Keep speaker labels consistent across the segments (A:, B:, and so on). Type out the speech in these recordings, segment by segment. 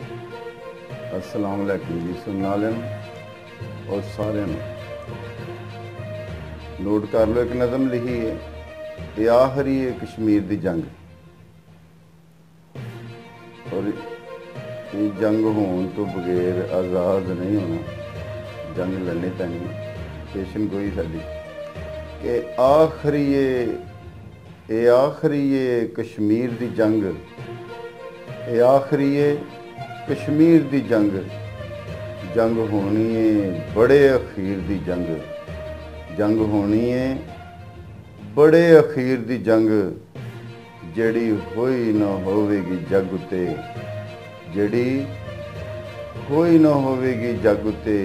A: السلام علیکم جی سننے والے اور سارے نوٹ کر لو، ایک نظم لکھی ہے، یہ آخری ہے کشمیر دی جنگ، اور یہ جنگ ہون تو بغیر آزاد نہیں ہونا، جنگ لڑنی پینی پیشن گوئی ساری کہ آخری کشمیر دی جنگ، یہ آخری کشمیر دی جنگ، جنگ ہونی ہے بڑے اخیر دی جنگ، جنگ ہونی ہے بڑے اخیر دی جنگ، جڑی ہوئی نہ ہوئے گی جگ اتے، جڑی ہوئی نہ ہوئے گی جگ اتے،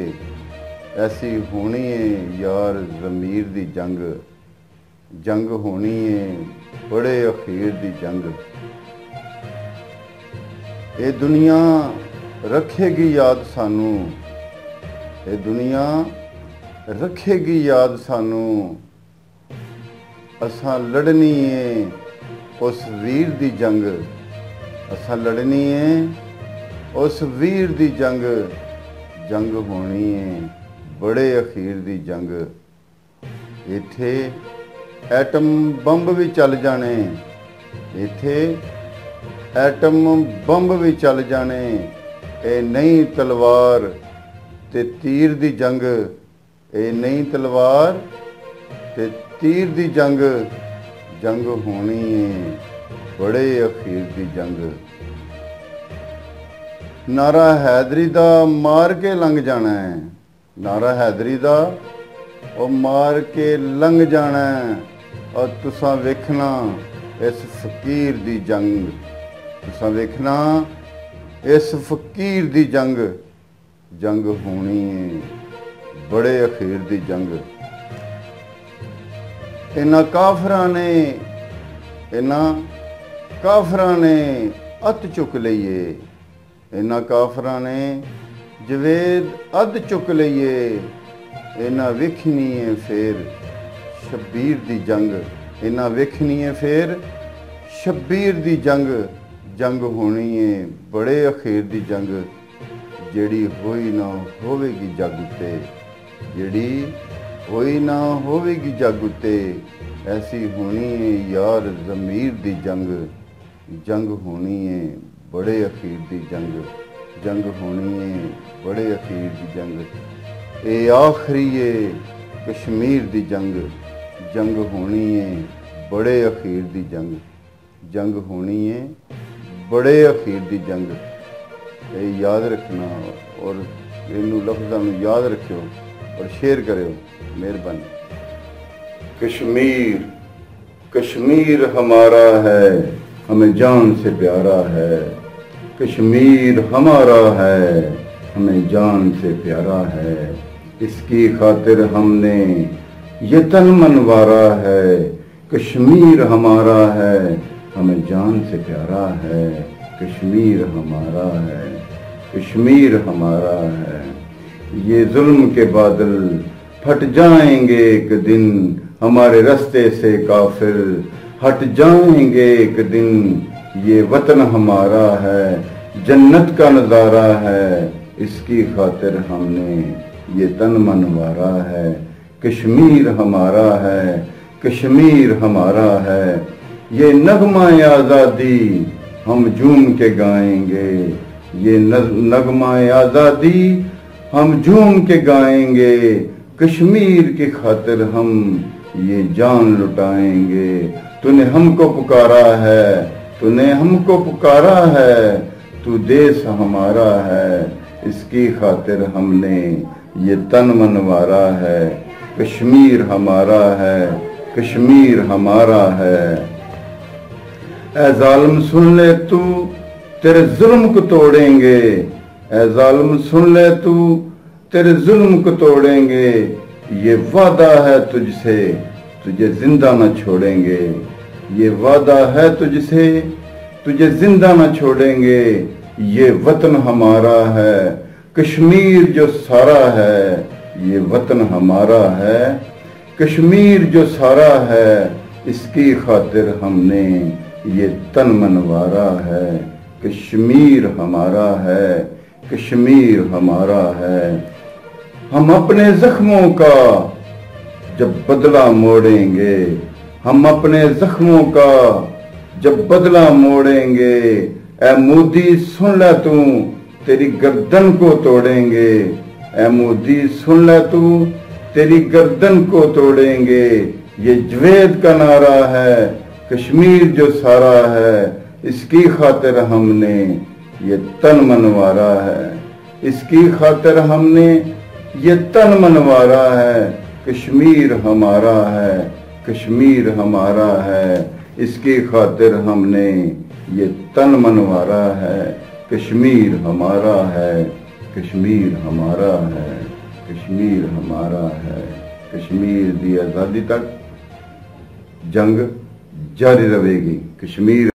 A: ایسی ہونی ہے یار ضمیر دی جنگ، جنگ ہونی ہے بڑے اخیر دی جنگ، یہ دنیا رکھے گی یاد سانو، یہ دنیا رکھے گی یاد سانو، اساں لڑنی ہے اس ویر دی جنگ، اساں لڑنی ہے اس ویر دی جنگ، جنگ ہونی ہے بڑے اخیر دی جنگ، ایتھے ایٹم بمب بھی چل جانے، ایتھے ایٹم بمب بھی چل جانے، اے نئی تلوار تے تیر دی جنگ، اے نئی تلوار تے تیر دی جنگ، جنگ ہونی ہے بڑے اخیر دی جنگ، نعرہ حیدری دا مار کے لنگ جانا ہے، نعرہ حیدری دا او مار کے لنگ جانا ہے، اور تساں ویکھنا اس فقیر دی جنگ، تساں ویکھنا اس فقیر دی جنگ، جنگ ہونی ہے بڑے اخیر دی جنگ، انہاں کافراں نے ات چک لئیے، انہاں کافراں نے جوید اد چک لئیے، انہاں ویکھنی ہے پھر شبیر دی جنگ، انہاں ویکھنی ہے پھر شبیر دی جنگ، جنگ ہونی ہے بڑے اخیر دی جنگ، جیڑی ہوئی نہ ہوئے گی جگ اتے، جیڑی ہوئی نہ ہوئے گی جگ اتے، ایسی ہونی ہے یار ضمیر دی جنگ، جنگ ہونی ہے بڑے اخیر دی جنگ، جنگ ہونی ہے بڑے اخیر دی جنگ، اے آخری کشمیر دی جنگ، جنگ ہونی ہے بڑے اخیر دی جنگ، جنگ ہونی ہے بڑے اخیر دی جنگ، اے یاد رکھنا اور انہوں لفظاں نوں یاد رکھو اور شیئر کرو، مہربانی۔ کشمیر کشمیر ہمارا ہے، ہمیں جان سے پیارا ہے، کشمیر ہمارا ہے، ہمیں جان سے پیارا ہے، اس کی خاطر ہم نے یہ تن منوارا ہے، کشمیر ہمارا ہے، ہمیں جان سے پیارا ہے، کشمیر ہمارا ہے، کشمیر ہمارا ہے، یہ ظلم کے بادل پھٹ جائیں گے ایک دن، ہمارے رستے سے کافر ہٹ جائیں گے ایک دن، یہ وطن ہمارا ہے، جنت کا نظارہ ہے، اس کی خاطر ہم نے یہ تن منوارا ہے، کشمیر ہمارا ہے، کشمیر ہمارا ہے، یہ نغمہ آزادی ہم جھوم کے گائیں گے، یہ نغمہ آزادی ہم جھوم کے گائیں گے، کشمیر کی خاطر ہم یہ جان لٹائیں گے، تو نے ہم کو پکارا ہے، تو نے ہم کو پکارا ہے، تو دیس ہمارا ہے، اس کی خاطر ہم نے یہ تن منوارا ہے، کشمیر ہمارا ہے، کشمیر ہمارا ہے، اے ظالم سن لے تو تیرے ظلم کو توڑیں گے، اے ظالم سن لے تو تیرے ظلم کو توڑیں گے، یہ وعدہ ہے تجھ سے تجھے زندہ نہ چھوڑیں گے، یہ وعدہ ہے تجھ سے تجھے زندہ نہ چھوڑیں گے، یہ وطن ہمارا ہے، کشمیر جو سارا ہے، یہ وطن ہمارا ہے، کشمیر جو سارا ہے، اس کی خاطر ہم نے یہ تن منوارا ہے، کشمیر ہمارا ہے، کشمیر ہمارا ہے۔ ہم اپنے زخموں کا جب بدلہ موڑیں گے، ہم اپنے زخموں کا جب بدلہ موڑیں گے، اے مودی سن لے تو تیری گردن کو توڑیں گے، اے مودی سن لے تو تیری گردن کو توڑیں گے۔ یہ جوید کا نعرہ ہے، کشمیر جو سارا ہے، اس کی خاطر ہم نے یہ تن منوارا ہے، اس کی خاطر ہم نے یہ تن منوارا ہے۔ کشمیر ہمارا ہے، کشمیر ہمارا ہے، اس کی خاطر ہم نے یہ تن منوارا ہے۔ کشمیر ہمارا ہے، کشمیر ہمارا ہے، کشمیر ہمارا ہے۔ کشمیر دی آزادی تک جنگ جاری رہے گی۔ کشمیر